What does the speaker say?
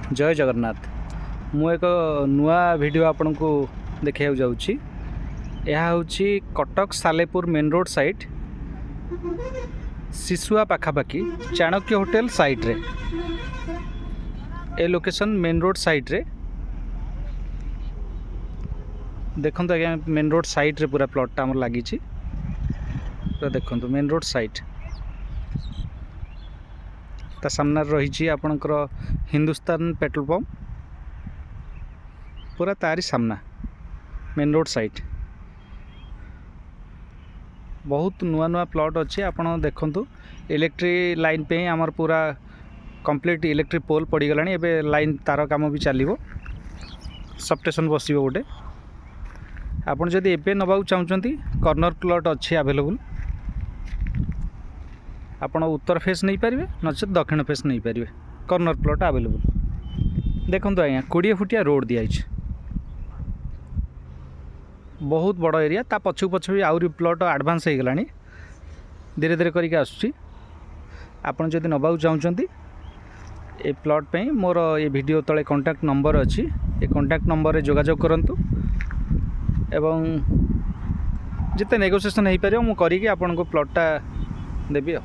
जय जगन्नाथ। मु एक नुआ वीडियो आपन को देखा जाऊँगी। यह हूँ Cuttack Salepur main road side Sisua पाखापाखि चाणक्य होटेल साइड रे ए लोकेशन मेन रोड साइड रे देखो आज्ञा मेन रोड साइड रे पूरा प्लॉट आम लगी पूरा देखो मेन रोड साइड ता सामने रही आपणकर हिंदुस्तान पेट्रोल पंप पूरा तारी सामना मेन रोड साइड बहुत नुआ नुआ प्लॉट अच्छे आपड़ देखु इलेक्ट्रिक लाइन पे आमर पूरा कंप्लीट इलेक्ट्रिक पोल पड़गला एवं लाइन तार काम भी चलो सबस्टेशन बस गोटे आपड़ जदि एबे नबाक चाहते कॉर्नर प्लॉट अच्छी अवेलेबल आपड़ उत्तर फेस नहीं पारे नचेत दक्षिण फेस नहीं पारे कॉर्नर प्लॉट अवेलेबल देखो आज्ञा 20 फुटिया रोड दिखाई बहुत बड़ एरिया ता पछू पछ भी आउरी प्लॉट एडवांस हो गलानी धीरे धीरे करके आसुची आपन जदि नबाक चाहते ए प्लॉट पे मोर ये वीडियो तले कांटेक्ट नंबर अच्छी ये कांटेक्ट नंबर रे जोगाजोग करंतु एवं जिते नेगोशिएशन हो पारे मु करी आपन को प्लॉटटा देबी।